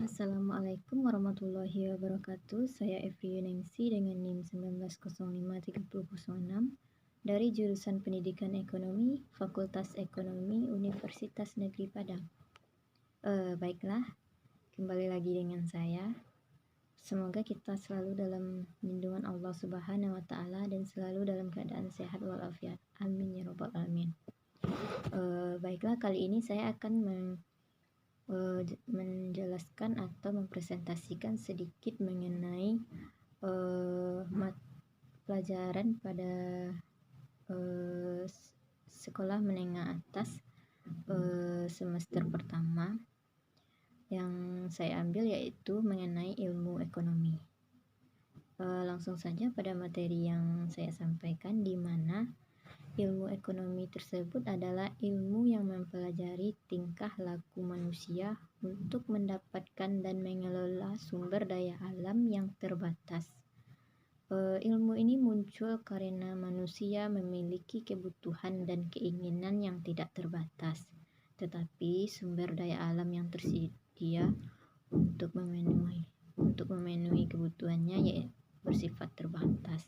Assalamualaikum warahmatullahi wabarakatuh. Saya Evri Yunengsi dengan NIM 19053006 dari jurusan Pendidikan Ekonomi, Fakultas Ekonomi, Universitas Negeri Padang. Baiklah, kembali lagi dengan saya. Semoga kita selalu dalam lindungan Allah Subhanahu wa Ta'ala dan selalu dalam keadaan sehat walafiat. Amin ya Rabbal Alamin. Baiklah, kali ini saya akan menjelaskan atau mempresentasikan sedikit mengenai pelajaran pada sekolah menengah atas semester pertama yang saya ambil, yaitu mengenai ilmu ekonomi. Langsung saja pada materi yang saya sampaikan, di mana ilmu ekonomi tersebut adalah ilmu yang mempelajari tingkah laku manusia untuk mendapatkan dan mengelola sumber daya alam yang terbatas. Ilmu ini muncul karena manusia memiliki kebutuhan dan keinginan yang tidak terbatas, tetapi sumber daya alam yang tersedia untuk memenuhi kebutuhannya yaitu bersifat terbatas.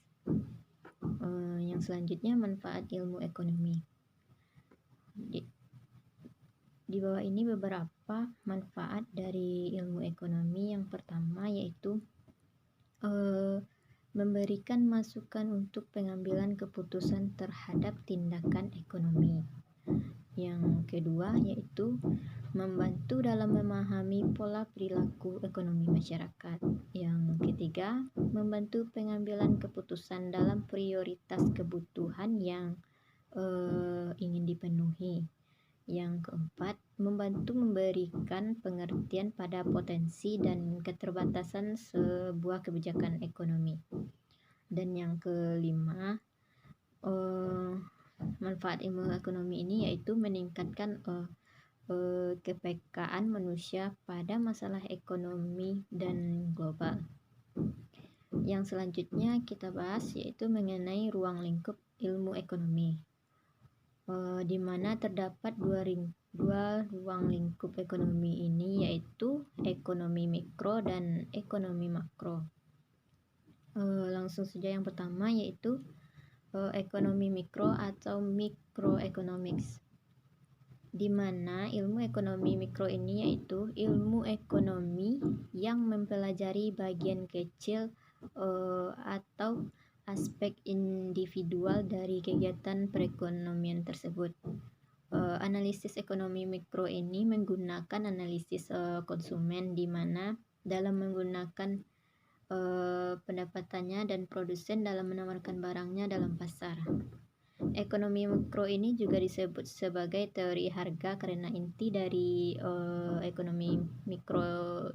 Yang selanjutnya, manfaat ilmu ekonomi. Di bawah ini beberapa manfaat dari ilmu ekonomi. Yang pertama yaitu memberikan masukan untuk pengambilan keputusan terhadap tindakan ekonomi. Yang kedua yaitu membantu dalam memahami pola perilaku ekonomi masyarakat. Yang ketiga, membantu pengambilan keputusan dalam prioritas kebutuhan yang ingin dipenuhi. Yang keempat, membantu memberikan pengertian pada potensi dan keterbatasan sebuah kebijakan ekonomi. Dan yang kelima, manfaat ilmu ekonomi ini yaitu meningkatkan kepekaan manusia pada masalah ekonomi dan global. Yang selanjutnya kita bahas yaitu mengenai ruang lingkup ilmu ekonomi, di mana terdapat dua ruang lingkup ekonomi ini, yaitu ekonomi mikro dan ekonomi makro. Langsung saja yang pertama yaitu ekonomi mikro atau microeconomics, di mana ilmu ekonomi mikro ini yaitu ilmu ekonomi yang mempelajari bagian kecil atau aspek individual dari kegiatan perekonomian tersebut. Analisis ekonomi mikro ini menggunakan analisis konsumen, di mana dalam menggunakan pendapatannya dan produsen dalam menawarkan barangnya dalam pasar. Ekonomi mikro ini juga disebut sebagai teori harga karena inti dari ekonomi mikro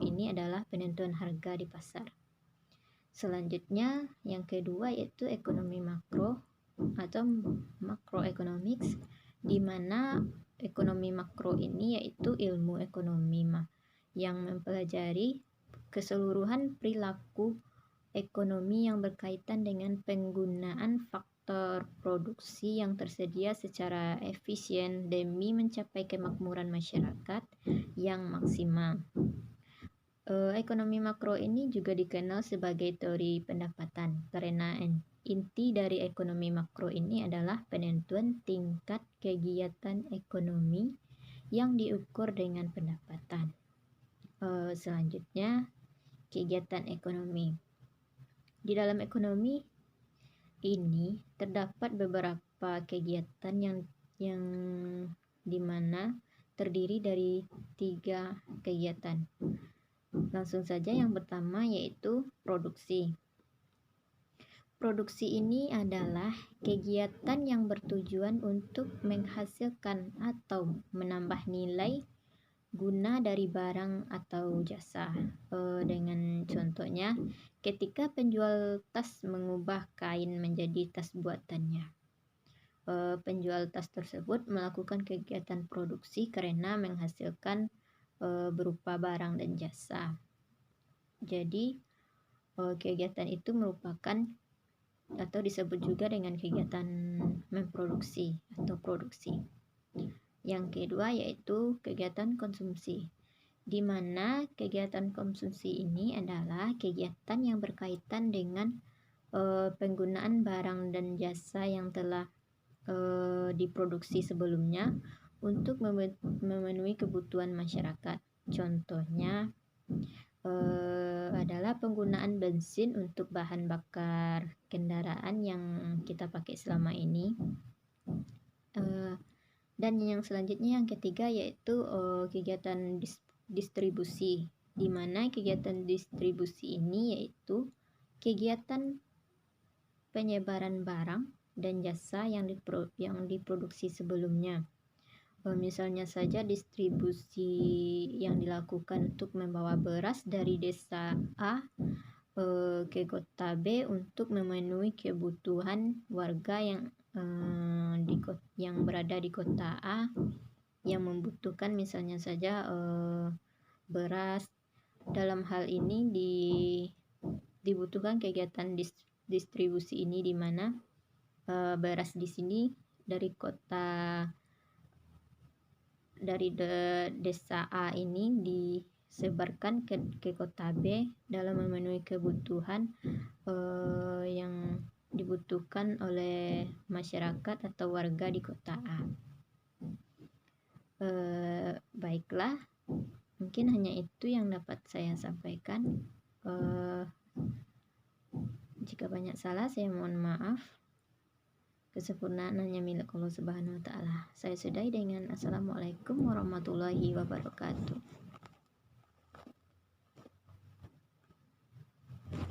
ini adalah penentuan harga di pasar. Selanjutnya yang kedua yaitu ekonomi makro atau macroeconomics, di mana ekonomi makro ini yaitu ilmu ekonomi yang mempelajari keseluruhan perilaku ekonomi yang berkaitan dengan penggunaan faktor produksi yang tersedia secara efisien demi mencapai kemakmuran masyarakat yang maksimal. Ekonomi makro ini juga dikenal sebagai teori pendapatan karena inti dari ekonomi makro ini adalah penentuan tingkat kegiatan ekonomi yang diukur dengan pendapatan. Selanjutnya, kegiatan ekonomi. Di dalam ekonomi ini terdapat beberapa kegiatan yang dimana terdiri dari 3 kegiatan. Langsung saja yang pertama yaitu produksi. Produksi ini adalah kegiatan yang bertujuan untuk menghasilkan atau menambah nilai guna dari barang atau jasa. Dengan contohnya, ketika penjual tas mengubah kain menjadi tas buatannya, penjual tas tersebut melakukan kegiatan produksi karena menghasilkan berupa barang dan jasa. Jadi kegiatan itu merupakan atau disebut juga dengan kegiatan memproduksi atau produksi. Yang kedua yaitu kegiatan konsumsi. di mana kegiatan konsumsi ini adalah kegiatan yang berkaitan dengan penggunaan barang dan jasa yang telah diproduksi sebelumnya untuk memenuhi kebutuhan masyarakat. Contohnya adalah penggunaan bensin untuk bahan bakar kendaraan yang kita pakai selama ini. Dan yang selanjutnya yang ketiga yaitu kegiatan distribusi, di mana kegiatan distribusi ini yaitu kegiatan penyebaran barang dan jasa yang diproduksi sebelumnya. Misalnya saja distribusi yang dilakukan untuk membawa beras dari desa A ke kota B untuk memenuhi kebutuhan warga yang berada di kota A yang membutuhkan misalnya saja beras. Dalam hal ini dibutuhkan kegiatan distribusi ini, di mana beras di sini dari desa A ini disebarkan ke kota B dalam memenuhi kebutuhan yang dibutuhkan oleh masyarakat atau warga di kota A. Baiklah, mungkin hanya itu yang dapat saya sampaikan. Jika banyak salah, saya mohon maaf. Kesempurnaan hanya milik Allah Subhanahu wa Ta'ala. Saya sudahi dengan Assalamualaikum warahmatullahi wabarakatuh.